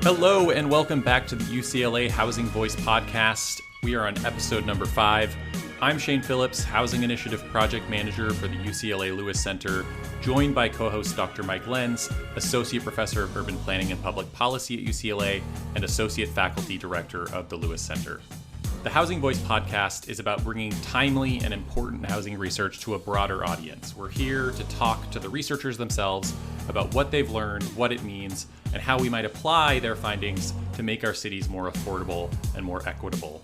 Hello and welcome back to the UCLA Housing Voice podcast. We are on episode number 5. I'm Shane Phillips, Housing Initiative Project Manager for the UCLA Lewis Center, joined by co-host Dr. Mike Lenz, Associate Professor of Urban Planning and Public Policy at UCLA and Associate Faculty Director of the Lewis Center. The Housing Voice podcast is about bringing timely and important housing research to a broader audience. We're here to talk to the researchers themselves about what they've learned, what it means, and how we might apply their findings to make our cities more affordable and more equitable.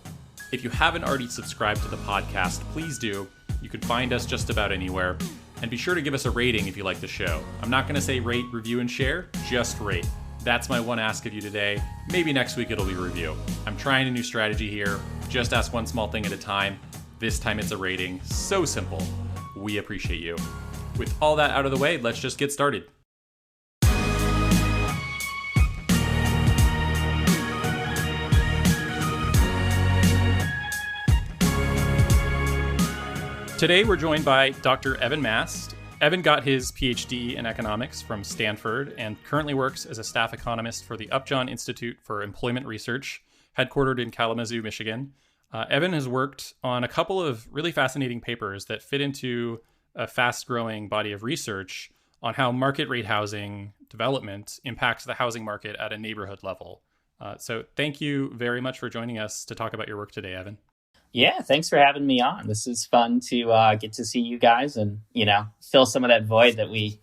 If you haven't already subscribed to the podcast, please do. You can find us just about anywhere. And be sure to give us a rating if you like the show. I'm not going to say rate, review, and share, just rate. That's my one ask of you today. Maybe next week it'll be review. I'm trying a new strategy here. Just ask one small thing at a time. This time it's a rating. So simple. We appreciate you. With all that out of the way, let's just get started. Today we're joined by Dr. Evan Mast. Evan got his PhD in economics from Stanford and currently works as a staff economist for the Upjohn Institute for Employment Research, headquartered in Kalamazoo, Michigan. Evan has worked on a couple of really fascinating papers that fit into a fast-growing body of research on how market rate housing development impacts the housing market at a neighborhood level. So thank you very much for joining us to talk about your work today, Evan. Yeah, thanks for having me on. This is fun to get to see you guys and, fill some of that void that we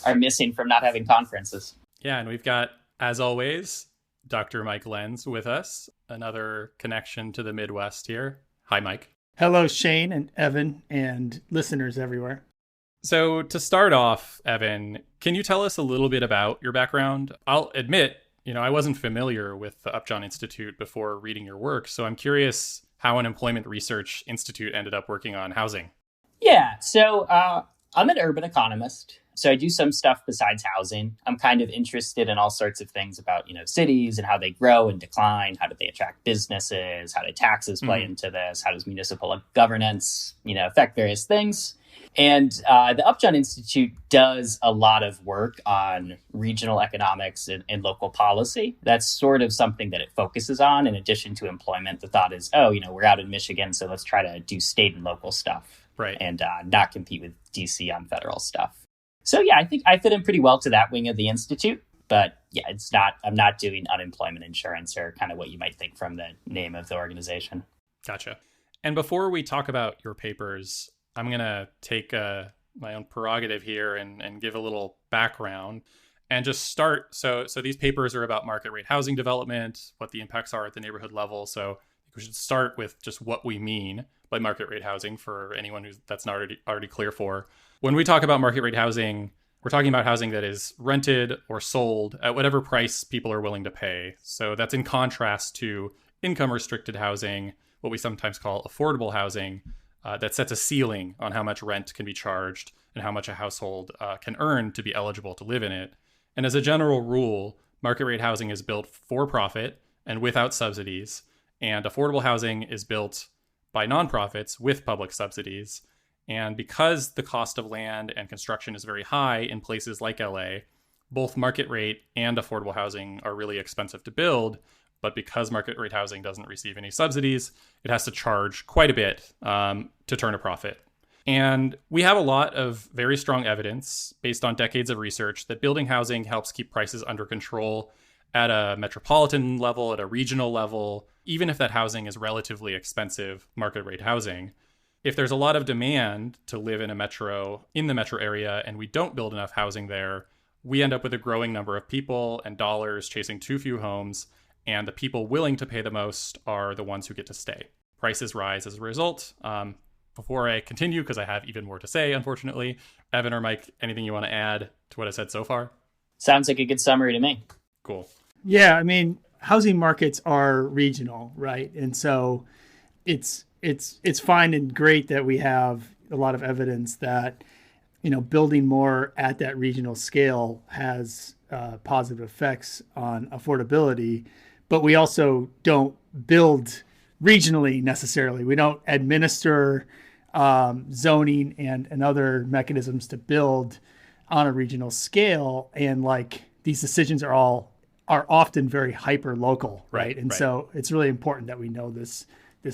are missing from not having conferences. Yeah, and we've got, as always, Dr. Mike Lenz with us, another connection to the Midwest here. Hi, Mike. Hello, Shane and Evan and listeners everywhere. So to start off, Evan, can you tell us a little bit about your background? I'll admit, I wasn't familiar with the Upjohn Institute before reading your work, so I'm curious how an employment research institute ended up working on housing. Yeah, so I'm an urban economist. So I do some stuff besides housing. I'm kind of interested in all sorts of things about, cities and how they grow and decline. How do they attract businesses? How do taxes play into this? How does municipal governance, affect various things? And the Upjohn Institute does a lot of work on regional economics and local policy. That's sort of something that it focuses on in addition to employment. The thought is, we're out in Michigan, so let's try to do state and local stuff. Right. And not compete with DC on federal stuff. So, yeah, I think I fit in pretty well to that wing of the Institute. But yeah, I'm not doing unemployment insurance or kind of what you might think from the name of the organization. Gotcha. And before we talk about your papers, I'm going to take my own prerogative here and give a little background and just start. So these papers are about market rate housing development, what the impacts are at the neighborhood level. So we should start with just what we mean by market rate housing for anyone that's not already clear for. When we talk about market rate housing, we're talking about housing that is rented or sold at whatever price people are willing to pay. So that's in contrast to income restricted housing, what we sometimes call affordable housing, that sets a ceiling on how much rent can be charged and how much a household can earn to be eligible to live in it. And as a general rule, market rate housing is built for profit and without subsidies, and affordable housing is built by nonprofits with public subsidies. And because the cost of land and construction is very high in places like LA, both market rate and affordable housing are really expensive to build. But because market rate housing doesn't receive any subsidies, it has to charge quite a bit to turn a profit. And we have a lot of very strong evidence based on decades of research that building housing helps keep prices under control at a metropolitan level, at a regional level, even if that housing is relatively expensive market rate housing. If there's a lot of demand to live in the metro area and we don't build enough housing there, we end up with a growing number of people and dollars chasing too few homes. And the people willing to pay the most are the ones who get to stay. Prices rise as a result. Before I continue, because I have even more to say, unfortunately, Evan or Mike, anything you want to add to what I said so far? Sounds like a good summary to me. Cool. Yeah, I mean, housing markets are regional, right? And so it's fine and great that we have a lot of evidence that, building more at that regional scale has positive effects on affordability. But we also don't build regionally necessarily. We don't administer zoning and other mechanisms to build on a regional scale. And these decisions are all are often very hyper local, right? And right. so it's really important that we know this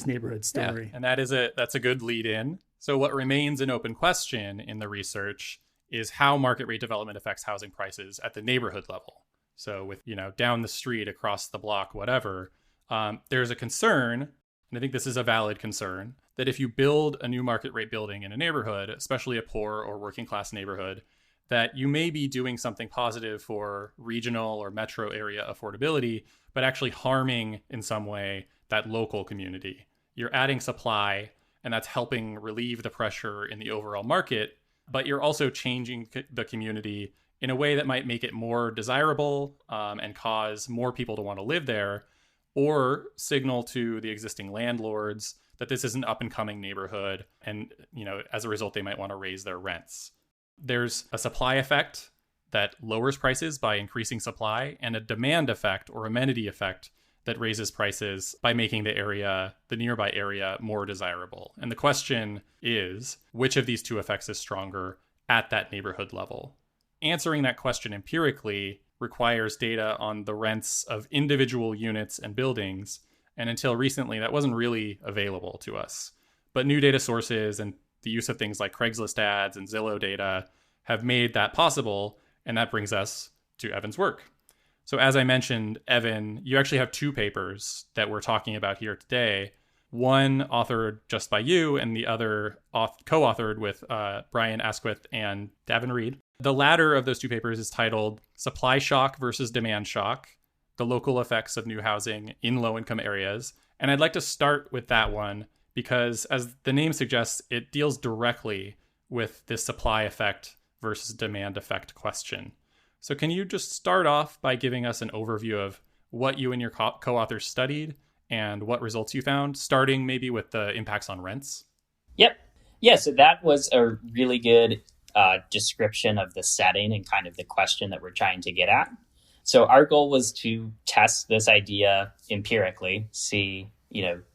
neighborhood story. Yeah, and that's a good lead in. So what remains an open question in the research is how market rate development affects housing prices at the neighborhood level. So with, down the street, across the block, whatever, there's a concern, and I think this is a valid concern, that if you build a new market rate building in a neighborhood, especially a poor or working class neighborhood, that you may be doing something positive for regional or metro area affordability, but actually harming in some way that local community. You're adding supply, and that's helping relieve the pressure in the overall market, but you're also changing the community in a way that might make it more desirable and cause more people to want to live there, or signal to the existing landlords that this is an up and coming neighborhood. And, as a result, they might want to raise their rents. There's a supply effect that lowers prices by increasing supply, and a demand effect or amenity effect that raises prices by making the nearby area more desirable. And the question is, which of these two effects is stronger at that neighborhood level? Answering that question empirically requires data on the rents of individual units and buildings, and until recently, that wasn't really available to us. But new data sources and the use of things like Craigslist ads and Zillow data have made that possible, and that brings us to Evan's work. So as I mentioned, Evan, you actually have two papers that we're talking about here today. One authored just by you, and the other co-authored with Brian Asquith and Davin Reed. The latter of those two papers is titled Supply Shock versus Demand Shock: The Local Effects of New Housing in Low-Income Areas. And I'd like to start with that one because, as the name suggests, it deals directly with this supply effect versus demand effect question. So can you just start off by giving us an overview of what you and your co-authors studied and what results you found, starting maybe with the impacts on rents? Yep. Yeah, so that was a really good description of the setting and kind of the question that we're trying to get at. So our goal was to test this idea empirically, see,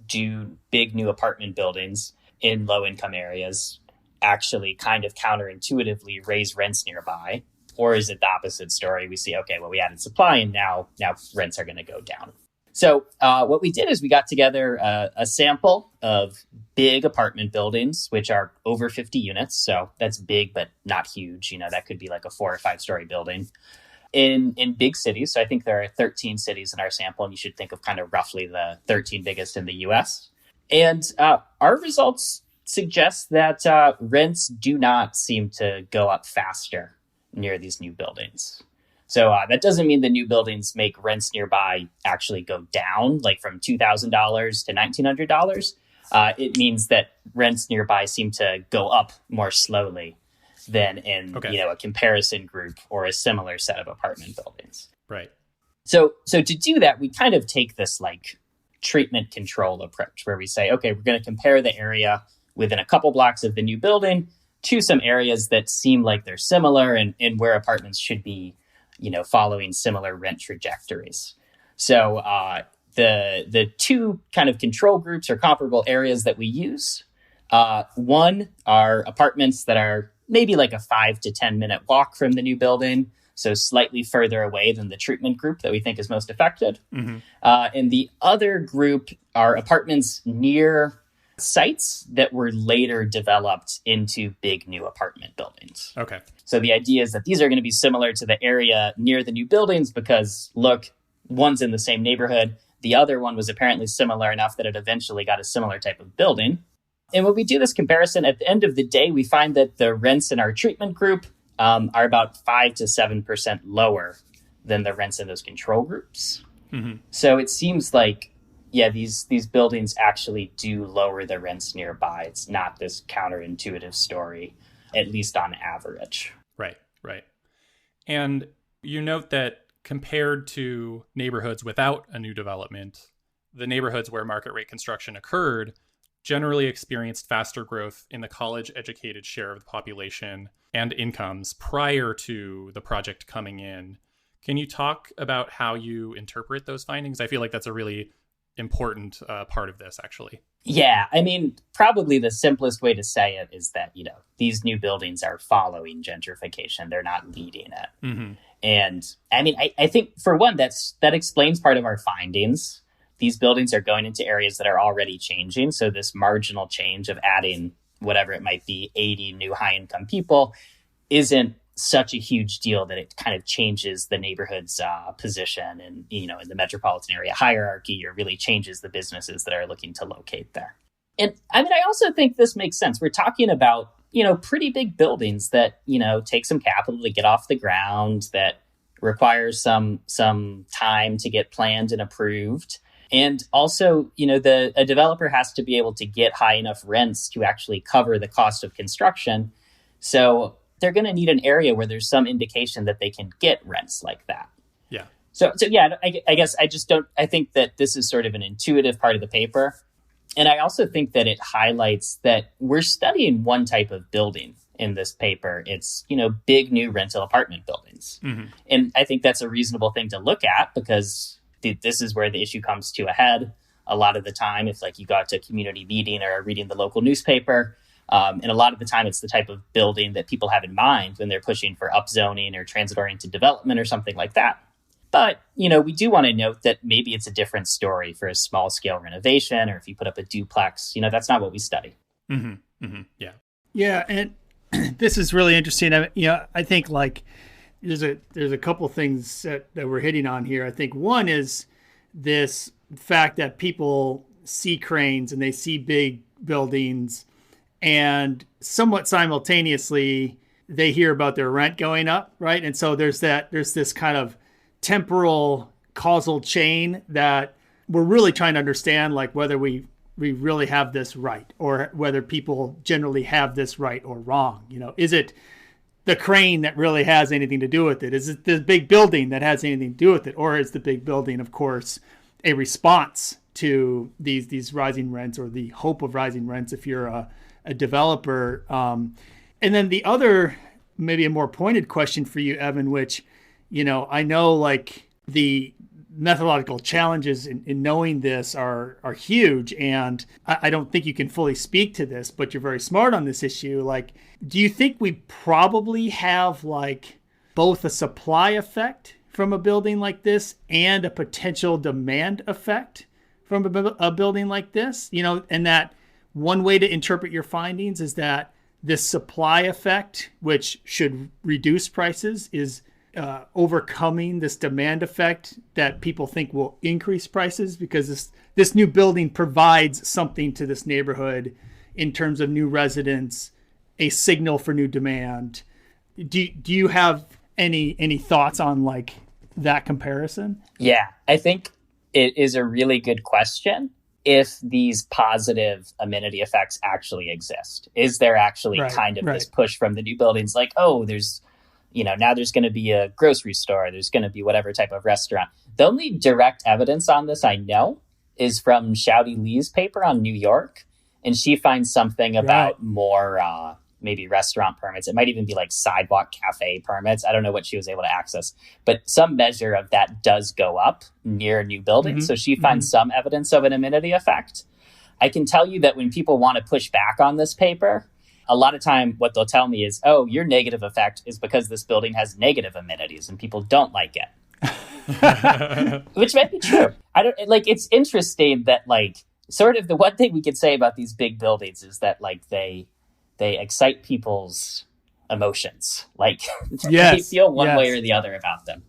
do big new apartment buildings in low income areas actually kind of counterintuitively raise rents nearby? Or is it the opposite story? We see, okay, well, we added supply and now rents are going to go down. So what we did is we got together a sample of big apartment buildings, which are over 50 units. So that's big, but not huge. That could be like a 4 or 5 story building in big cities. So I think there are 13 cities in our sample, and you should think of kind of roughly the 13 biggest in the US. And our results suggest that rents do not seem to go up faster near these new buildings. So that doesn't mean the new buildings make rents nearby actually go down, like from $2,000 to $1,900. It means that rents nearby seem to go up more slowly than in a comparison group or a similar set of apartment buildings. Right. So to do that, we kind of take this like treatment control approach where we say, okay, we're going to compare the area within a couple blocks of the new building to some areas that seem like they're similar and where apartments should be, following similar rent trajectories. So the two kind of control groups or comparable areas that we use. One are apartments that are maybe like a 5 to 10 minute walk from the new building, so slightly further away than the treatment group that we think is most affected. Mm-hmm. And the other group are apartments near sites that were later developed into big new apartment buildings. Okay. So the idea is that these are going to be similar to the area near the new buildings because, look, one's in the same neighborhood. The other one was apparently similar enough that it eventually got a similar type of building. And when we do this comparison, at the end of the day, we find that the rents in our treatment group are about 5 to 7% lower than the rents in those control groups. Mm-hmm. So it seems like, these buildings actually do lower the rents nearby. It's not this counterintuitive story, at least on average. Right. And you note that compared to neighborhoods without a new development, the neighborhoods where market rate construction occurred generally experienced faster growth in the college-educated share of the population and incomes prior to the project coming in. Can you talk about how you interpret those findings? I feel like that's a really important part of this, actually. Yeah, I mean, probably the simplest way to say it is that, these new buildings are following gentrification. They're not leading it. Mm-hmm. And I mean, I think for one, that explains part of our findings. These buildings are going into areas that are already changing. So this marginal change of adding whatever it might be, 80 new high income people isn't such a huge deal that it kind of changes the neighborhood's position and, in the metropolitan area hierarchy, or really changes the businesses that are looking to locate there. And I mean, I also think this makes sense. We're talking about, pretty big buildings that, take some capital to get off the ground, that requires some time to get planned and approved. And also, a developer has to be able to get high enough rents to actually cover the cost of construction. So they're going to need an area where there's some indication that they can get rents like that. Yeah. So yeah, I guess I think that this is sort of an intuitive part of the paper. And I also think that it highlights that we're studying one type of building in this paper. It's, big new rental apartment buildings. Mm-hmm. And I think that's a reasonable thing to look at, because this is where the issue comes to a head a lot of the time. If you got to a community meeting or reading the local newspaper, and a lot of the time it's the type of building that people have in mind when they're pushing for upzoning or transit-oriented development or something like that. But, we do want to note that maybe it's a different story for a small-scale renovation, or if you put up a duplex, that's not what we study. Mm-hmm. Mm-hmm. Yeah. Yeah, and this is really interesting. I think there's a couple things that we're hitting on here. I think one is this fact that people see cranes and they see big buildings, and somewhat simultaneously they hear about their rent going up, right? And so there's this kind of temporal causal chain that we're really trying to understand, whether we really have this right, or whether people generally have this right or wrong. Is it the crane that really has anything to do with it? Is it the big building that has anything to do with it? Or is the big building, of course, a response to these rising rents, or the hope of rising rents if you're a developer? And then the other, maybe a more pointed question for you, Evan, which, I know the methodological challenges in knowing this are huge. And I don't think you can fully speak to this, but you're very smart on this issue. Do you think we probably have both a supply effect from a building like this and a potential demand effect from a building like this? And that one way to interpret your findings is that this supply effect, which should reduce prices, is overcoming this demand effect that people think will increase prices, because this new building provides something to this neighborhood in terms of new residents, a signal for new demand. Do you have any thoughts on that comparison? Yeah, I think it is a really good question. If these positive amenity effects actually exist, is there actually this push from the new buildings? There's, now there's going to be a grocery store, there's going to be whatever type of restaurant. The only direct evidence on this I know is from Shouty Lee's paper on New York. And she finds something about more maybe restaurant permits. It might even be sidewalk cafe permits. I don't know what she was able to access, but some measure of that does go up near a new building. Mm-hmm. So she finds some evidence of an amenity effect. I can tell you that when people want to push back on this paper, a lot of time what they'll tell me is, oh, your negative effect is because this building has negative amenities and people don't like it. Which might be true. It's interesting that sort of the one thing we could say about these big buildings is that they excite people's emotions. They feel one way or the other about them.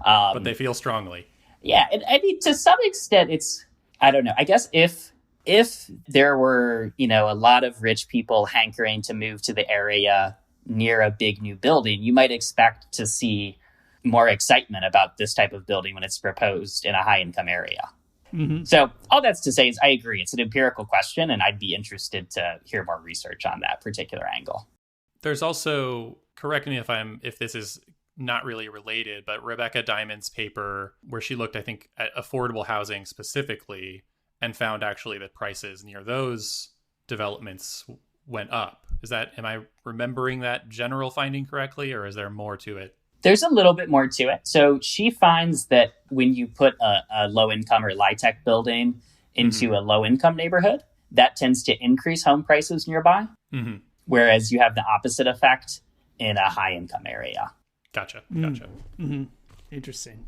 But they feel strongly. Yeah. And I mean, to some extent, I don't know. I guess if there were, a lot of rich people hankering to move to the area near a big new building, you might expect to see more excitement about this type of building when it's proposed in a high income area. Mm-hmm. So all that's to say is I agree. It's an empirical question, and I'd be interested to hear more research on that particular angle. There's also, correct me if this is not really related, but Rebecca Diamond's paper where she looked, I think, at affordable housing specifically and found actually that prices near those developments went up. Am I remembering that general finding correctly, or is there more to it? There's a little bit more to it. So she finds that when you put a low-income or LIHTC building into a low-income neighborhood, that tends to increase home prices nearby, whereas you have the opposite effect in a high-income area. Gotcha. Interesting.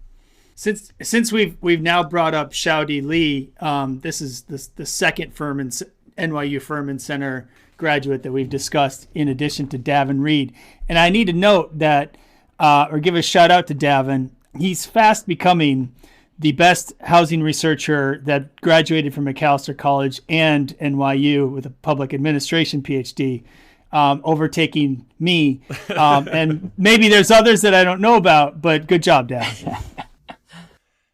Since we've now brought up Xiaodi Li, this is the second NYU Furman Center graduate that we've discussed in addition to Davin Reed. And I need to note that, or give a shout out to Davin. He's fast becoming the best housing researcher that graduated from Macalester College and NYU with a public administration PhD, overtaking me. And maybe there's others that I don't know about, but good job, Davin.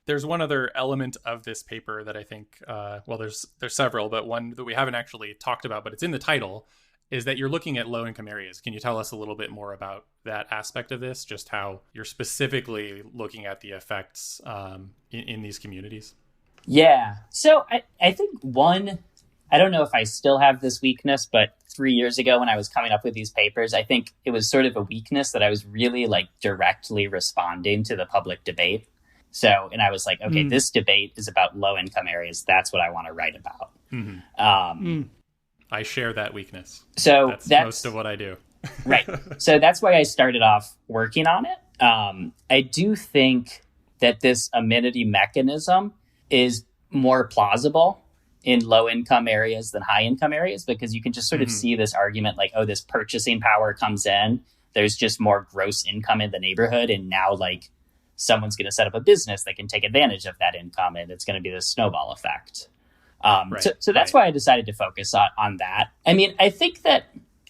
There's one other element of this paper that I think, there's several, but one that we haven't actually talked about, but it's in the title, is that you're looking at low-income areas. Can you tell us a little bit more about that aspect of this, just how you're specifically looking at the effects in these communities? Yeah. So I think I don't know if I still have this weakness, but 3 years ago when I was coming up with these papers, I think it was sort of a weakness that I was really like directly responding to the public debate. So, and I was like, okay, this debate is about low income areas. That's what I want to write about. I share that weakness. So that's most of what I do. Right. So that's why I started off working on it. I do think that this amenity mechanism is more plausible in low income areas than high income areas, because you can just sort of see this argument like, oh, this purchasing power comes in. There's just more gross income in the neighborhood. And now like someone's going to set up a business that can take advantage of that income. And it's going to be this snowball effect. So that's why I decided to focus on that. I mean, I think that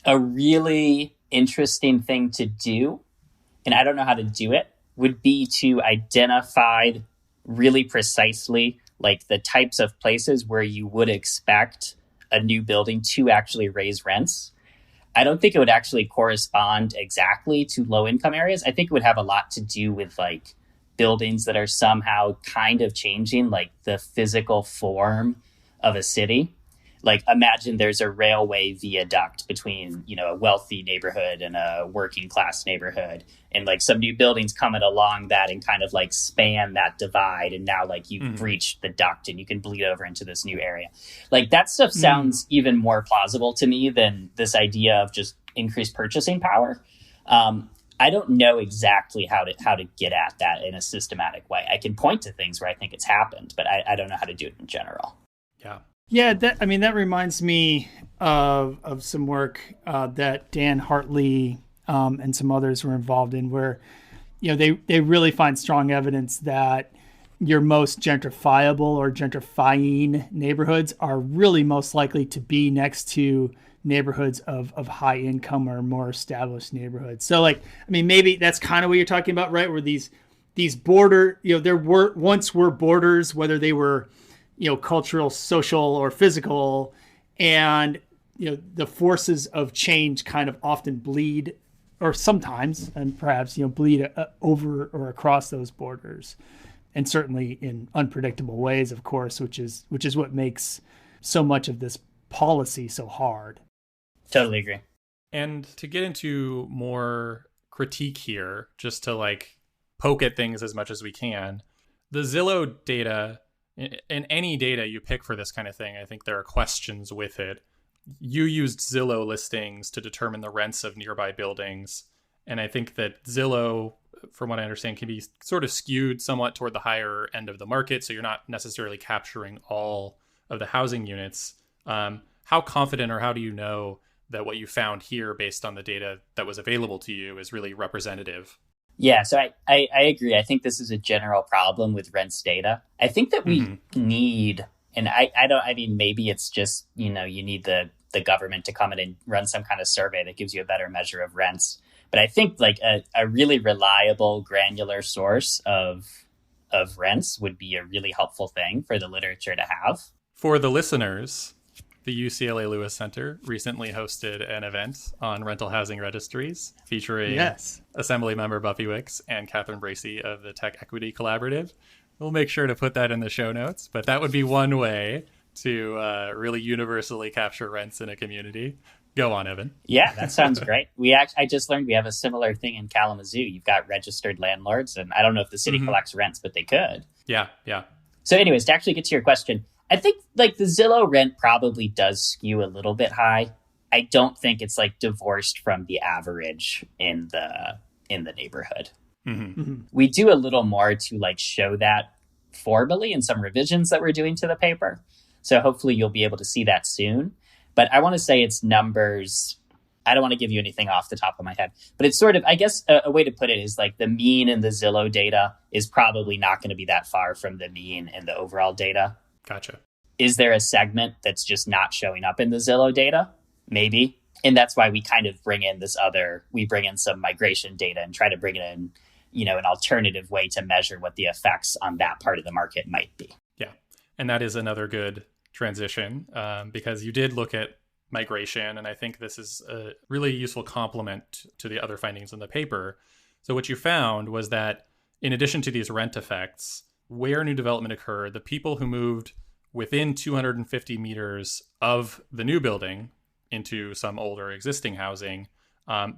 a really interesting thing to do, and I don't know how to do it, would be to identify really precisely like the types of places where you would expect a new building to actually raise rents. I don't think it would actually correspond exactly to low income areas. I think it would have a lot to do with like buildings that are somehow kind of changing like the physical form of a city. Like imagine there's a railway viaduct between, you know, a wealthy neighborhood and a working class neighborhood, and like some new buildings coming along that and kind of like span that divide. And now like you've breached the duct and you can bleed over into this new area. Like that stuff sounds even more plausible to me than this idea of just increased purchasing power. I don't know exactly how to get at that in a systematic way. I can point to things where I think it's happened, but I don't know how to do it in general. Yeah, that reminds me of some work that Dan Hartley and some others were involved in, where, you know, they really find strong evidence that your most gentrifiable or gentrifying neighborhoods are really most likely to be next to neighborhoods of high income or more established neighborhoods. So like, I mean, maybe that's kind of what you're talking about, right? Where these border, you know, there once were borders, whether they were, you know, cultural, social, or physical, and, you know, the forces of change kind of often bleed, or sometimes, and perhaps, you know, bleed over or across those borders, and certainly in unpredictable ways, of course, which is what makes so much of this policy so hard. Totally agree. And to get into more critique here, just to like poke at things as much as we can, the Zillow data, in any data you pick for this kind of thing, I think there are questions with it. You used Zillow listings to determine the rents of nearby buildings. And I think that Zillow, from what I understand, can be sort of skewed somewhat toward the higher end of the market. So you're not necessarily capturing all of the housing units. How confident, or how do you know that what you found here based on the data that was available to you is really representative? Yeah, so I agree. I think this is a general problem with rents data. I think that we need, and I mean, maybe it's just, you know, you need the government to come in and run some kind of survey that gives you a better measure of rents. But I think like a really reliable, granular source of rents would be a really helpful thing for the literature to have. For the listeners, the UCLA Lewis Center recently hosted an event on rental housing registries featuring Assembly Member Buffy Wicks and Catherine Bracey of the Tech Equity Collaborative. We'll make sure to put that in the show notes, but that would be one way to really universally capture rents in a community. Go on, Evan. Yeah, that sounds great. I just learned we have a similar thing in Kalamazoo. You've got registered landlords, and I don't know if the city collects rents, but they could. Yeah. So anyways, to actually get to your question, I think like the Zillow rent probably does skew a little bit high. I don't think it's like divorced from the average in the in the neighborhood. Mm-hmm. Mm-hmm. We do a little more to like show that formally in some revisions that we're doing to the paper. So hopefully you'll be able to see that soon. But I want to say it's numbers. I don't want to give you anything off the top of my head, but it's sort of, I guess a way to put it is like the mean in the Zillow data is probably not going to be that far from the mean in the overall data. Gotcha. Is there a segment that's just not showing up in the Zillow data? Maybe. And that's why we kind of bring in we bring in some migration data and try to bring it in, an alternative way to measure what the effects on that part of the market might be. Yeah. And that is another good transition because you did look at migration. And I think this is a really useful complement to the other findings in the paper. So what you found was that in addition to these rent effects, where new development occurred, the people who moved within 250 meters of the new building into some older existing housing,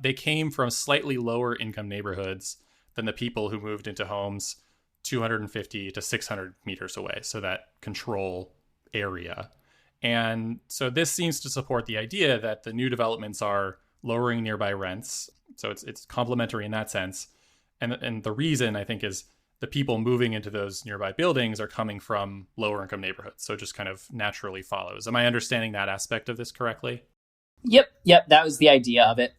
they came from slightly lower income neighborhoods than the people who moved into homes 250 to 600 meters away. So that control area. And so this seems to support the idea that the new developments are lowering nearby rents. So it's complementary in that sense. And the reason I think is the people moving into those nearby buildings are coming from lower income neighborhoods. So it just kind of naturally follows. Am I understanding that aspect of this correctly? Yep. That was the idea of it.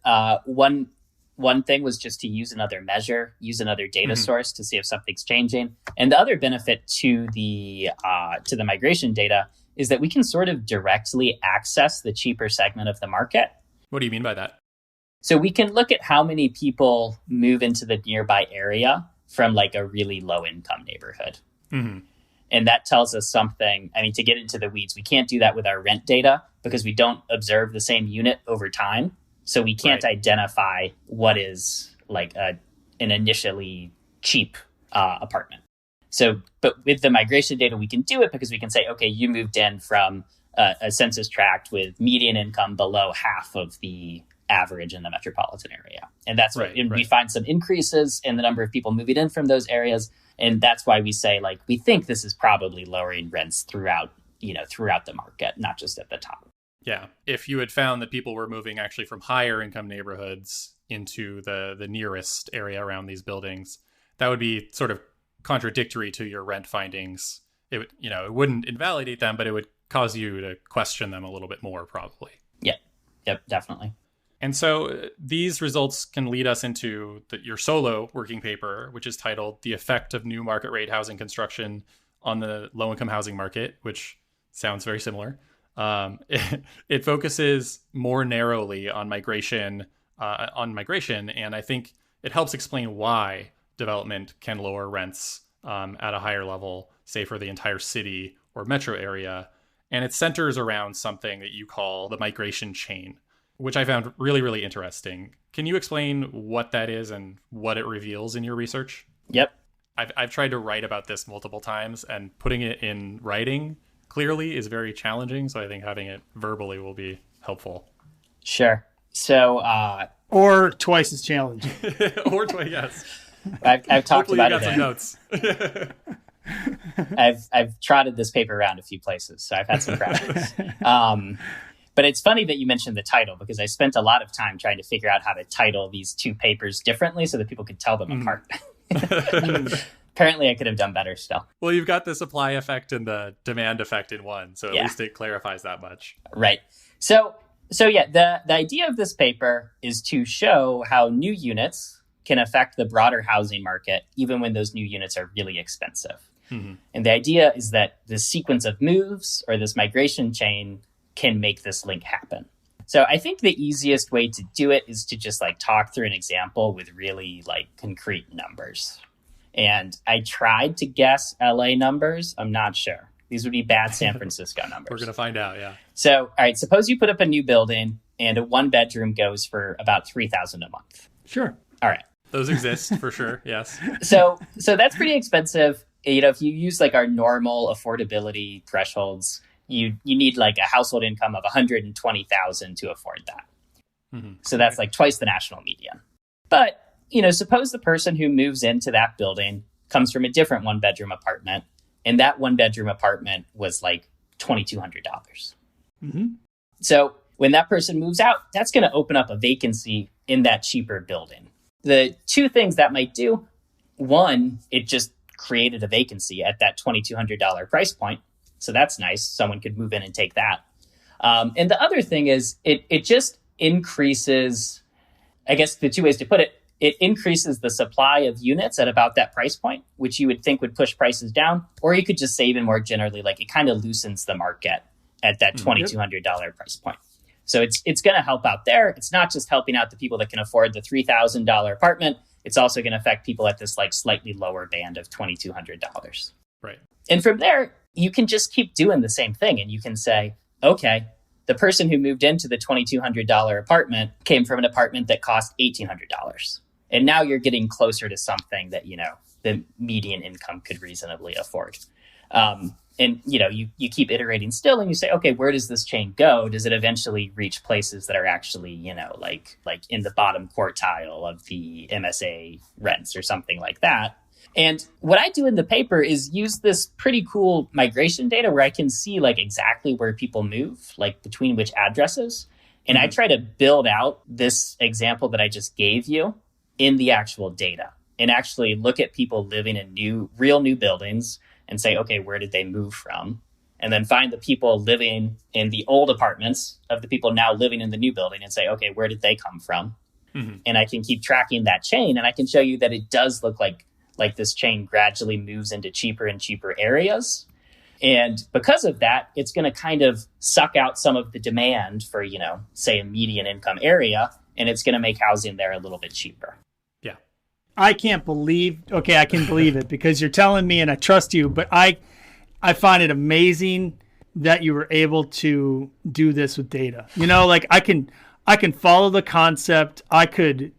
One thing was just to use another measure, use another data source to see if something's changing. And the other benefit to the migration data is that we can sort of directly access the cheaper segment of the market. What do you mean by that? So we can look at how many people move into the nearby area from like a really low income neighborhood. Mm-hmm. And that tells us something. I mean, to get into the weeds, we can't do that with our rent data because we don't observe the same unit over time. So we can't identify what is like an initially cheap apartment. So, but with the migration data, we can do it because we can say, okay, you moved in from a census tract with median income below half of the average in the metropolitan area. And that's what we find some increases in the number of people moving in from those areas. And that's why we say, like, we think this is probably lowering rents throughout the market, not just at the top. Yeah. If you had found that people were moving actually from higher income neighborhoods into the nearest area around these buildings, that would be sort of contradictory to your rent findings. It would, it wouldn't invalidate them, but it would cause you to question them a little bit more, probably. Yep, definitely. And so these results can lead us into your solo working paper, which is titled "The Effect of New Market Rate Housing Construction on the Low-Income Housing Market," which sounds very similar. It focuses more narrowly on migration, and I think it helps explain why development can lower rents at a higher level, say for the entire city or metro area. And it centers around something that you call the migration chain, which I found really, really interesting. Can you explain what that is and what it reveals in your research? Yep. I've tried to write about this multiple times, and putting it in writing clearly is very challenging. So I think having it verbally will be helpful. Sure. So, or twice as challenging. Yes. I've talked Hopefully about you got some notes. I've trotted this paper around a few places, so I've had some practice. But it's funny that you mentioned the title because I spent a lot of time trying to figure out how to title these two papers differently so that people could tell them apart. Apparently, I could have done better still. Well, you've got the supply effect and the demand effect in one, so at least it clarifies that much. Right. So yeah, the idea of this paper is to show how new units can affect the broader housing market, even when those new units are really expensive. Mm-hmm. And the idea is that the sequence of moves or this migration chain can make this link happen. So I think the easiest way to do it is to just like talk through an example with really like concrete numbers. And I tried to guess LA numbers. I'm not sure. These would be bad San Francisco numbers. We're going to find out, yeah. So, all right, suppose you put up a new building and a one bedroom goes for about $3,000 a month. Sure. All right. Those exist for sure, yes. So that's pretty expensive. If you use like our normal affordability thresholds, you need like a household income of $120,000 to afford that. Mm-hmm. So that's like twice the national median. But, suppose the person who moves into that building comes from a different one bedroom apartment, and that one bedroom apartment was like $2,200. Mm-hmm. So when that person moves out, that's going to open up a vacancy in that cheaper building. the two things that might do, one, it just created a vacancy at that $2,200 price point. So that's nice. Someone could move in and take that. And the other thing is it just increases, I guess the two ways to put it, it increases the supply of units at about that price point, which you would think would push prices down. Or you could just say even more generally, like it kind of loosens the market at that $2,200 price point. So it's going to help out there. It's not just helping out the people that can afford the $3,000 apartment. It's also going to affect people at this like slightly lower band of $2,200. Right. And from there, you can just keep doing the same thing. And you can say, okay, the person who moved into the $2,200 apartment came from an apartment that cost $1,800. And now you're getting closer to something that, the median income could reasonably afford. And, you keep iterating still and you say, okay, where does this chain go? Does it eventually reach places that are actually, like in the bottom quartile of the MSA rents or something like that? And what I do in the paper is use this pretty cool migration data where I can see like exactly where people move, like between which addresses. And I try to build out this example that I just gave you in the actual data and actually look at people living in real new buildings and say, okay, where did they move from? And then find the people living in the old apartments of the people now living in the new building and say, okay, where did they come from? And I can keep tracking that chain. And I can show you that it does look like this chain gradually moves into cheaper and cheaper areas. And because of that, it's going to kind of suck out some of the demand for, say a median income area. And it's going to make housing there a little bit cheaper. I can believe it because you're telling me and I trust you, but I find it amazing that you were able to do this with data. I can follow the concept. I could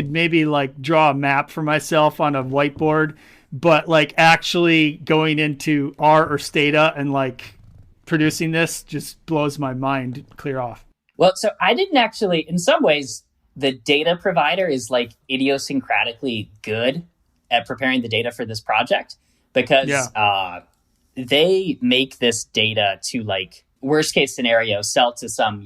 maybe like draw a map for myself on a whiteboard, but like actually going into R or Stata and like producing this just blows my mind clear off. Well, so I didn't actually, in some ways, the data provider is like idiosyncratically good at preparing the data for this project because they make this data to like worst case scenario, sell to some,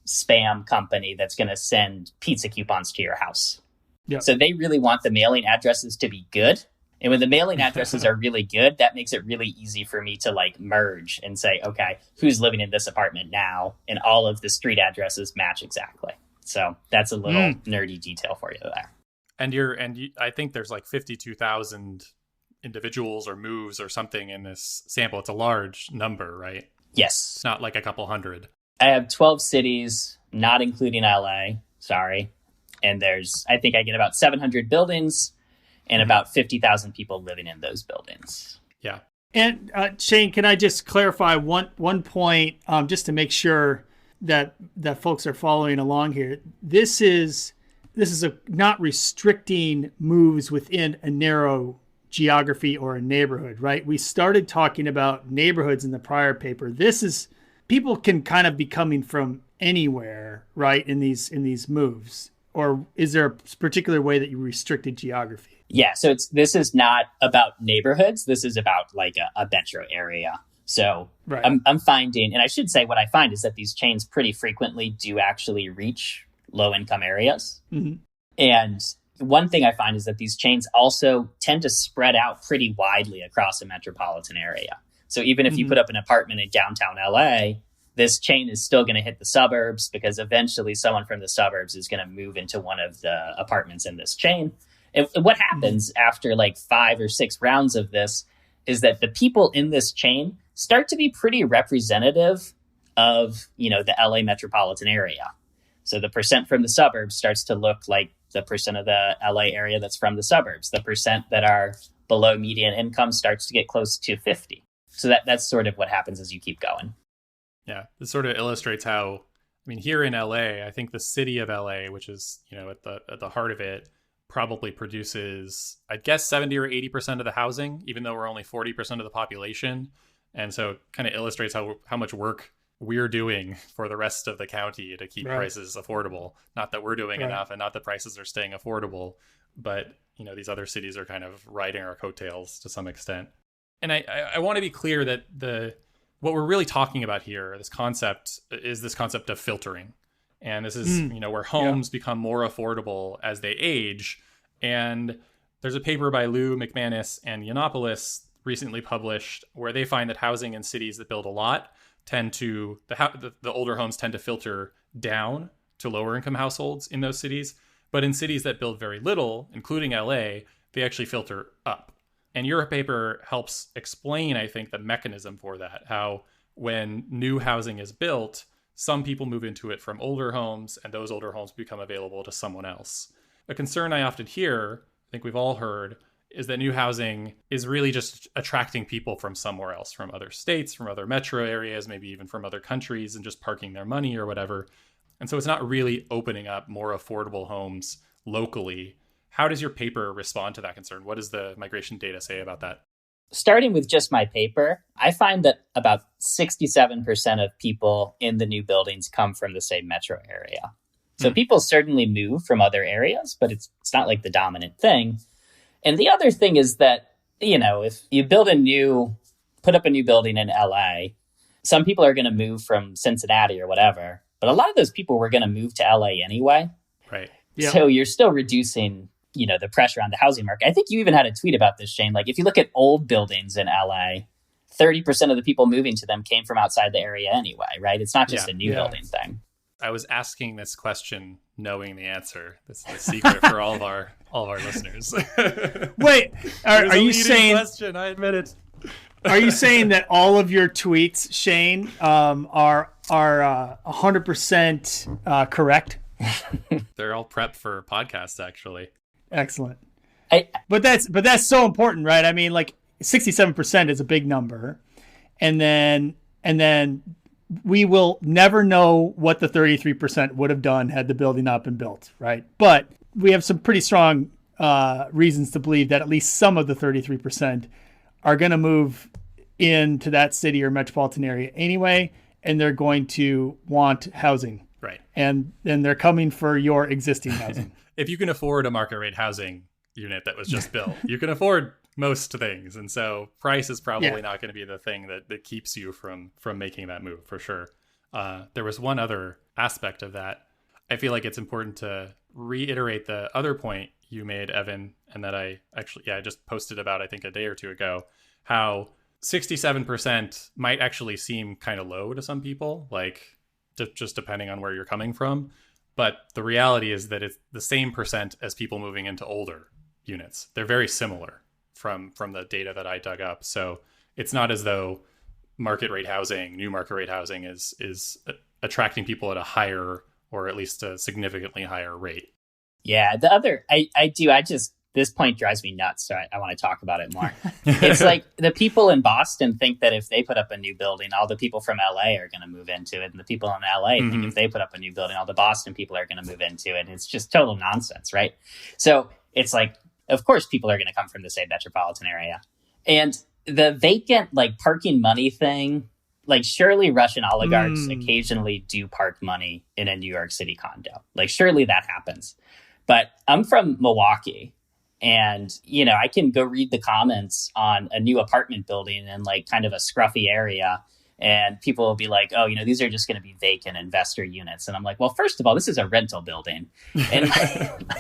spam company that's going to send pizza coupons to your house. Yeah. So they really want the mailing addresses to be good. And when the mailing addresses are really good, that makes it really easy for me to like merge and say, okay, who's living in this apartment now? And all of the street addresses match exactly. So that's a little nerdy detail for you there. And I think there's like 52,000 individuals or moves or something in this sample. It's a large number, right? Yes. It's not like a couple hundred. I have 12 cities, not including LA. Sorry. And I think I get about 700 buildings and about 50,000 people living in those buildings. Yeah. And Shane, can I just clarify one point just to make sure that folks are following along here? This is not restricting moves within a narrow geography or a neighborhood, right? We started talking about neighborhoods in the prior paper. This is, people can kind of be coming from anywhere, right, in these moves. Or is there a particular way that you restricted geography? Yeah, so this is not about neighborhoods. This is about like a metro area. So right. I'm finding, and I should say what I find is that these chains pretty frequently do actually reach low income areas. Mm-hmm. And one thing I find is that these chains also tend to spread out pretty widely across a metropolitan area. So even if you put up an apartment in downtown LA, this chain is still going to hit the suburbs because eventually someone from the suburbs is going to move into one of the apartments in this chain. And what happens after like 5 or 6 rounds of this is that the people in this chain start to be pretty representative of, the LA metropolitan area. So the percent from the suburbs starts to look like the percent of the LA area that's from the suburbs. The percent that are below median income starts to get close to 50. So that's sort of what happens as you keep going. Yeah, this sort of illustrates how, here in LA, I think the city of LA, which is, at the heart of it, probably produces, I'd guess 70 or 80% of the housing, even though we're only 40% of the population. And so it kind of illustrates how much work we're doing for the rest of the county to keep prices affordable. Not that we're doing enough and not that prices are staying affordable, but these other cities are kind of riding our coattails to some extent. And I want to be clear that what we're really talking about here, this concept of filtering. And this is, where homes become more affordable as they age. And there's a paper by Liu, McManus, and Yiannopoulos recently published where they find that housing in cities that build a lot the older homes tend to filter down to lower income households in those cities. But in cities that build very little, including LA, they actually filter up. And your paper helps explain, I think, the mechanism for that, how when new housing is built, some people move into it from older homes, and those older homes become available to someone else. A concern I often hear, I think we've all heard, is that new housing is really just attracting people from somewhere else, from other states, from other metro areas, maybe even from other countries, and just parking their money or whatever. And so it's not really opening up more affordable homes locally. How does your paper respond to that concern? What does the migration data say about that? Starting with just my paper, I find that about 67% of people in the new buildings come from the same metro area. So people certainly move from other areas, but it's not like the dominant thing. And the other thing is that, if you put up a new building in LA, some people are going to move from Cincinnati or whatever, but a lot of those people were going to move to LA anyway. Right. Yeah. So you're still reducing, the pressure on the housing market. I think you even had a tweet about this, Shane. Like if you look at old buildings in LA, 30% of the people moving to them came from outside the area anyway, right? It's not just a new building thing. I was asking this question knowing the answer. This is the secret for all of our listeners. Wait, are you saying? Question, I admit it. Are you saying that all of your tweets, Shane, are 100% correct? They're all prepped for podcasts, actually. Excellent. But that's so important, right? I mean, like 67% is a big number, and then we will never know what the 33% would have done had the building not been built, right? But we have some pretty strong reasons to believe that at least some of the 33% are going to move into that city or metropolitan area anyway, and they're going to want housing. Right. And then they're coming for your existing housing. If you can afford a market rate housing unit that was just built, you can afford most things. And so price is probably not going to be the thing that keeps you from making that move, for sure. There was one other aspect of that. I feel like it's important to reiterate the other point you made, Evan, and that I just posted about, I think, a day or two ago, how 67% might actually seem kind of low to some people, like just depending on where you're coming from. But the reality is that it's the same percent as people moving into older units. They're very similar from the data that I dug up. So it's not as though new market rate housing is attracting people at a higher, or at least a significantly higher rate. Yeah, this point drives me nuts, so I want to talk about it more. It's like the people in Boston think that if they put up a new building, all the people from LA are going to move into it. And the people in LA think if they put up a new building, all the Boston people are going to move into it. And it's just total nonsense, right? So it's like, of course, people are going to come from the same metropolitan area. And the vacant, like, parking money thing, like, surely Russian oligarchs occasionally do park money in a New York City condo. Like, surely that happens. But I'm from Milwaukee. And, I can go read the comments on a new apartment building in like kind of a scruffy area. And people will be like, oh, these are just going to be vacant investor units. And I'm like, well, first of all, this is a rental building. And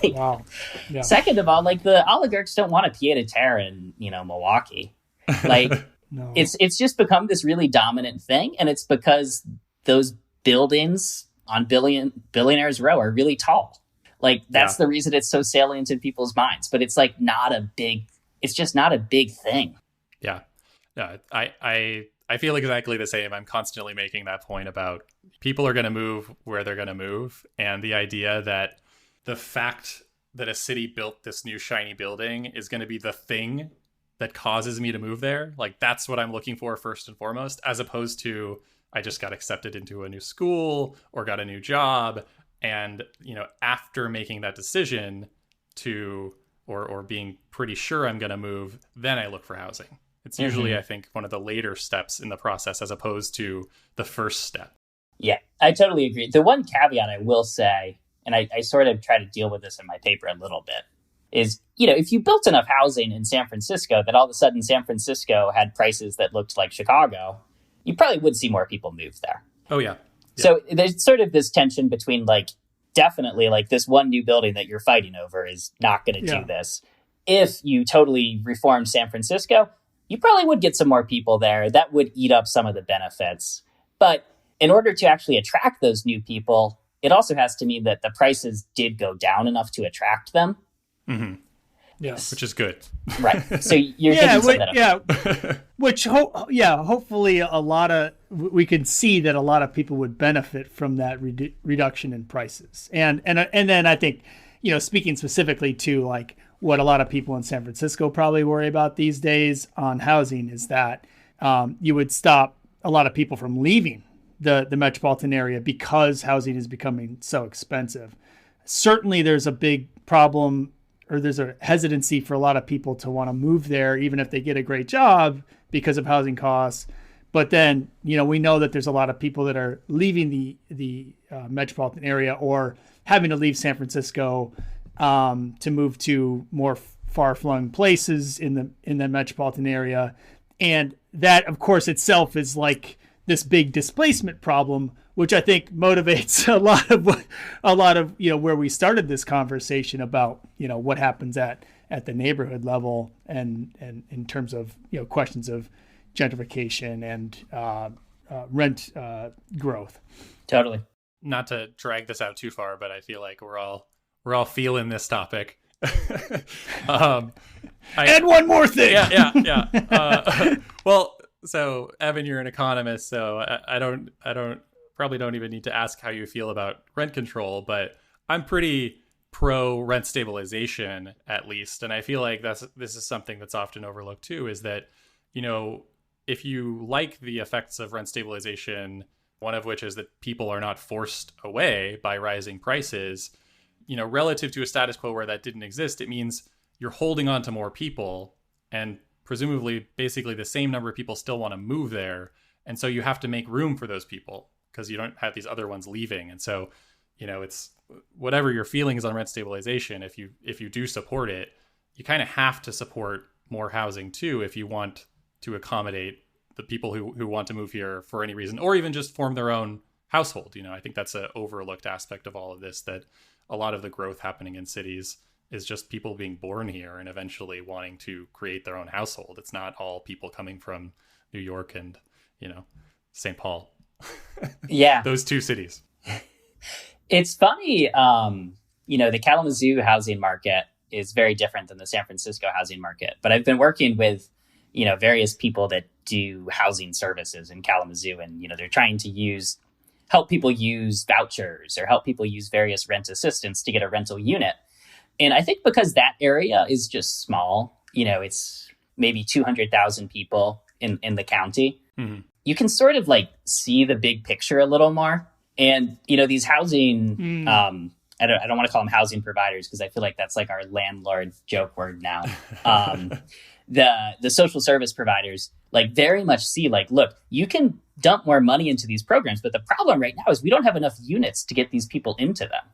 wow. Yeah. Second of all, like the oligarchs don't want a pied-a-terre in, Milwaukee. Like No. It's just become this really dominant thing. And it's because those buildings on Billionaires Row are really tall. Like that's the reason it's so salient in people's minds, but it's like it's just not a big thing. Yeah. Yeah. I feel exactly the same. I'm constantly making that point about people are going to move where they're going to move. And the idea that the fact that a city built this new shiny building is going to be the thing that causes me to move there. Like that's what I'm looking for first and foremost, as opposed to I just got accepted into a new school or got a new job. And, after making that decision or being pretty sure I'm going to move, then I look for housing. It's usually, I think, one of the later steps in the process as opposed to the first step. Yeah, I totally agree. The one caveat I will say, and I sort of try to deal with this in my paper a little bit, is, if you built enough housing in San Francisco that all of a sudden San Francisco had prices that looked like Chicago, you probably would see more people move there. Oh, yeah. So there's sort of this tension between like, definitely like this one new building that you're fighting over is not going to do this. If you totally reform San Francisco, you probably would get some more people there. That would eat up some of the benefits. But in order to actually attract those new people, it also has to mean that the prices did go down enough to attract them. Mm-hmm. Yeah, which is good. Right. So you're hopefully we can see that a lot of people would benefit from that reduction in prices. And then I think, speaking specifically to like what a lot of people in San Francisco probably worry about these days on housing is that you would stop a lot of people from leaving the metropolitan area because housing is becoming so expensive. Certainly there's a big problem, or there's a hesitancy for a lot of people to want to move there, even if they get a great job because of housing costs. But then, we know that there's a lot of people that are leaving the metropolitan area or having to leave San Francisco to move to more far-flung places in the metropolitan area. And that, of course, itself is like this big displacement problem, which I think motivates a lot of where we started this conversation about what happens at the neighborhood level and in terms of questions of gentrification and rent growth. Totally. Not to drag this out too far, but I feel like we're all feeling this topic. And one more thing. Yeah. Well, so Evan, you're an economist, so I probably don't even need to ask how you feel about rent control, but I'm pretty pro rent stabilization, at least. And I feel like this is something that's often overlooked too, is that, if you like the effects of rent stabilization, one of which is that people are not forced away by rising prices, relative to a status quo where that didn't exist, it means you're holding on to more people, and presumably basically the same number of people still want to move there. And so you have to make room for those people because you don't have these other ones leaving. And so, it's whatever your feelings on rent stabilization, if you do support it, you kind of have to support more housing too if you want to accommodate the people who want to move here for any reason, or even just form their own household. I think that's an overlooked aspect of all of this, that a lot of the growth happening in cities is just people being born here and eventually wanting to create their own household. It's not all people coming from New York and, St. Paul. Yeah. Those two cities. It's funny, the Kalamazoo housing market is very different than the San Francisco housing market. But I've been working with, various people that do housing services in Kalamazoo, and, they're trying to help people use vouchers or help people use various rent assistance to get a rental unit. And I think because that area is just small, it's maybe 200,000 people in the county, you can sort of like see the big picture a little more. And, these housing, I don't want to call them housing providers because I feel like that's like our landlord joke word now. The social service providers like very much see like, look, you can dump more money into these programs, but the problem right now is we don't have enough units to get these people into them.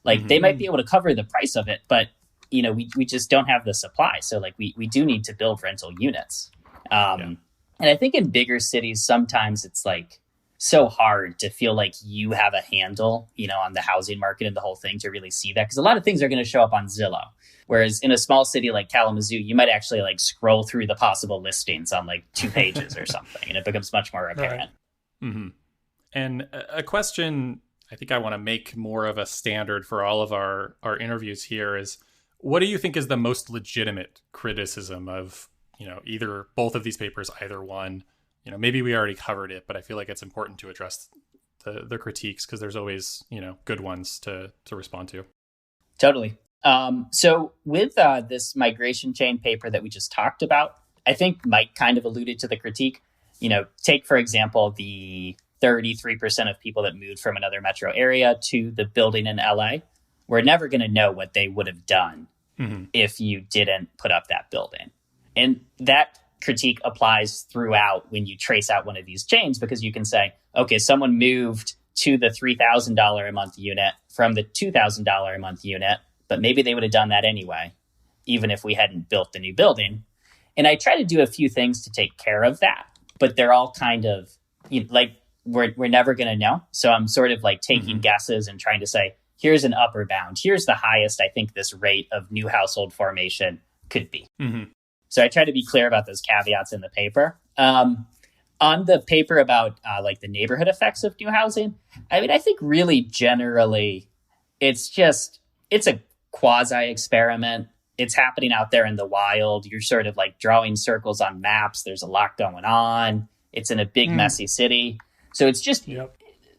Like they might be able to cover the price of it, but we just don't have the supply. So like we do need to build rental units. And I think in bigger cities, sometimes it's like so hard to feel like you have a handle, on the housing market and the whole thing to really see that. Because a lot of things are going to show up on Zillow. Whereas in a small city like Kalamazoo, you might actually like scroll through the possible listings on like 2 pages or something, and it becomes much more apparent. Right. Mm-hmm. And a question I think I want to make more of a standard for all of our interviews here is, what do you think is the most legitimate criticism of, either both of these papers, either one? Maybe we already covered it, but I feel like it's important to address the critiques because there's always, good ones to respond to. Totally. So with this migration chain paper that we just talked about, I think Mike kind of alluded to the critique. Take, for example, the 33% of people that moved from another metro area to the building in LA. We're never going to know what they would have done if you didn't put up that building. And that critique applies throughout when you trace out one of these chains, because you can say, okay, someone moved to the $3,000 a month unit from the $2,000 a month unit, but maybe they would have done that anyway, even if we hadn't built the new building. And I try to do a few things to take care of that, but they're all kind of like, we're never going to know. So I'm sort of like taking guesses and trying to say, here's an upper bound. Here's the highest I think this rate of new household formation could be. Mm-hmm. So I try to be clear about those caveats in the paper. On the paper about like the neighborhood effects of new housing, I mean, I think really generally it's a quasi experiment. It's happening out there in the wild. You're sort of like drawing circles on maps. There's a lot going on. It's in a big, messy city. So it's just,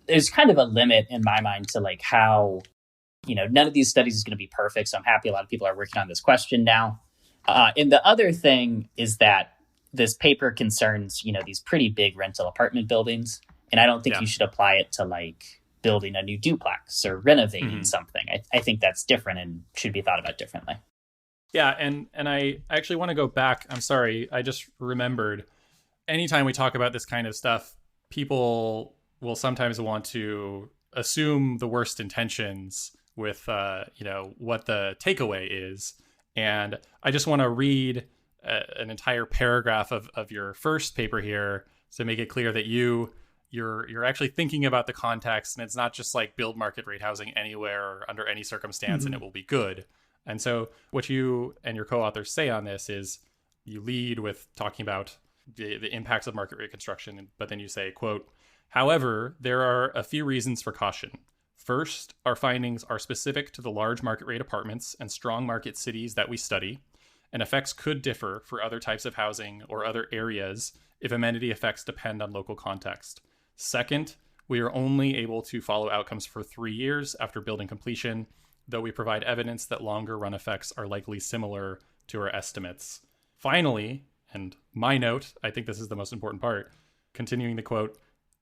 there's kind of a limit in my mind to like how, none of these studies is going to be perfect. So I'm happy a lot of people are working on this question now. And the other thing is that this paper concerns, these pretty big rental apartment buildings. And I don't think you should apply it to like building a new duplex or renovating something. I think that's different and should be thought about differently. Yeah, and I actually want to go back. I'm sorry, I just remembered. Anytime we talk about this kind of stuff, people will sometimes want to assume the worst intentions with, what the takeaway is. And I just want to read an entire paragraph of your first paper here to make it clear that you're actually thinking about the context, and it's not just like build market rate housing anywhere or under any circumstance and it will be good. And so what you and your co-authors say on this is you lead with talking about the impacts of market rate construction, but then you say, quote, however, there are a few reasons for caution. First, our findings are specific to the large market rate apartments and strong market cities that we study, and effects could differ for other types of housing or other areas if amenity effects depend on local context. Second, we are only able to follow outcomes for 3 years after building completion, though we provide evidence that longer run effects are likely similar to our estimates. Finally, and my note, I think this is the most important part, continuing the quote,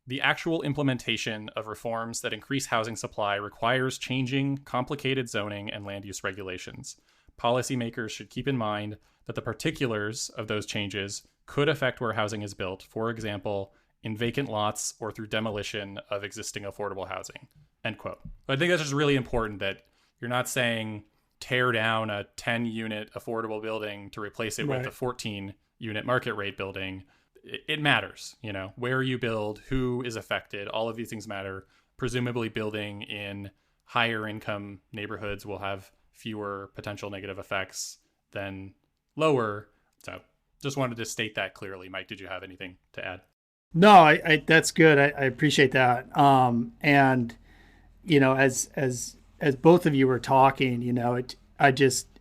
the actual implementation of reforms that increase housing supply requires changing complicated zoning and land use regulations. Policymakers should keep in mind that the particulars of those changes could affect where housing is built, for example, in vacant lots or through demolition of existing affordable housing, end quote. But I think that's just really important that you're not saying tear down a 10-unit affordable building to replace it with a 14-unit market rate building. It matters, where you build, who is affected, all of these things matter. Presumably building in higher income neighborhoods will have fewer potential negative effects than lower. So just wanted to state that clearly. Mike, did you have anything to add? No, I that's good. I appreciate that. And as both of you were talking,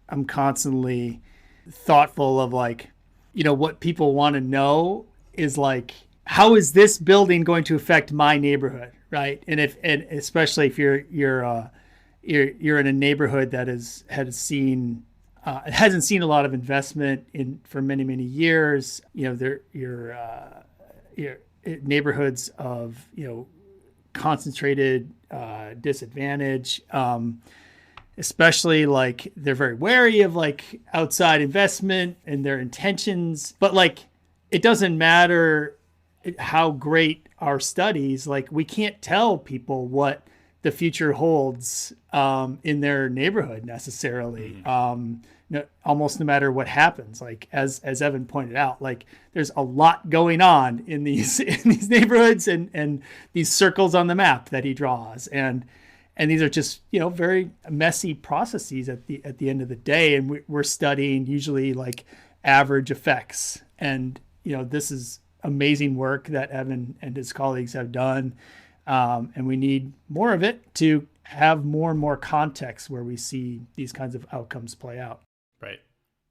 I'm constantly thoughtful of like, what people want to know is like, how is this building going to affect my neighborhood, right? And especially if you're in a neighborhood that hasn't seen a lot of investment for many years, your neighborhoods of concentrated disadvantage, especially like they're very wary of like outside investment and their intentions, but like it doesn't matter how great our studies, like we can't tell people what the future holds in their neighborhood necessarily. Almost no matter what happens, like as Evan pointed out, like there's a lot going on in these neighborhoods and these circles on the map that he draws, and these are just very messy processes at the end of the day, and we're studying usually like average effects, and this is amazing work that Evan and his colleagues have done, and we need more of it to have more and more context where we see these kinds of outcomes play out. Right.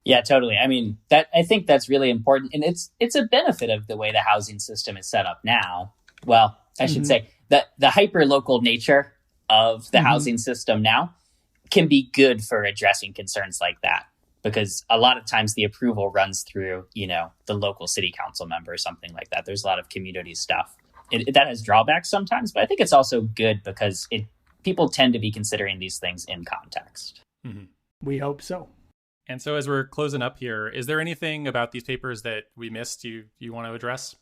Yeah, totally. I mean, I think that's really important. And it's a benefit of the way the housing system is set up now. Well, I should say that the hyper-local nature of the housing system now can be good for addressing concerns like that. Because a lot of times the approval runs through, the local city council member or something like that. There's a lot of community stuff. That has drawbacks sometimes, but I think it's also good because people tend to be considering these things in context. Mm-hmm. We hope so. And so as we're closing up here, is there anything about these papers that we missed you want to address?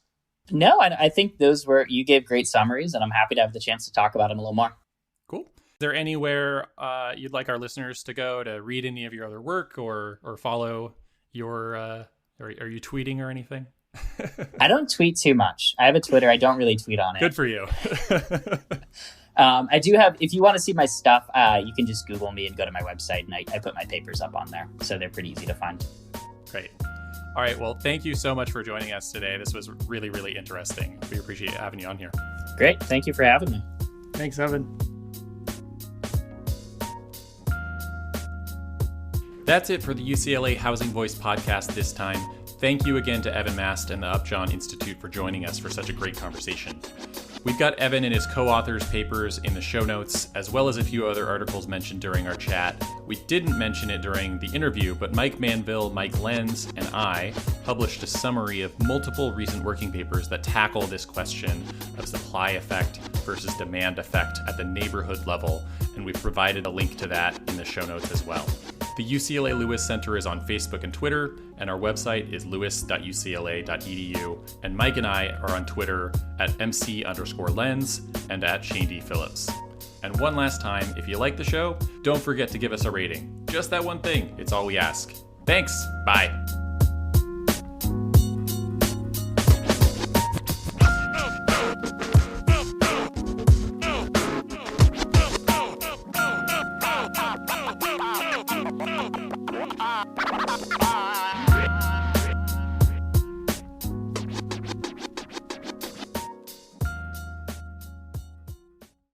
No, I think you gave great summaries, and I'm happy to have the chance to talk about them a little more. Cool. Is there anywhere you'd like our listeners to go to read any of your other work or follow your, are you tweeting or anything? I don't tweet too much. I have a Twitter. I don't really tweet on it. Good for you. I do have, if you want to see my stuff, you can just Google me and go to my website, and I put my papers up on there. So they're pretty easy to find. Great. All right. Well, thank you so much for joining us today. This was really, really interesting. We appreciate having you on here. Great. Thank you for having me. Thanks, Evan. That's it for the UCLA Housing Voice podcast this time. Thank you again to Evan Mast and the Upjohn Institute for joining us for such a great conversation. We've got Evan and his co-authors' papers in the show notes, as well as a few other articles mentioned during our chat. We didn't mention it during the interview, but Mike Manville, Mike Lenz, and I published a summary of multiple recent working papers that tackle this question of supply effect versus demand effect at the neighborhood level, and we've provided a link to that in the show notes as well. The UCLA Lewis Center is on Facebook and Twitter, and our website is lewis.ucla.edu. And Mike and I are on Twitter at MC_Lens and at Shane D. Phillips. And one last time, if you like the show, don't forget to give us a rating. Just that one thing. It's all we ask. Thanks. Bye.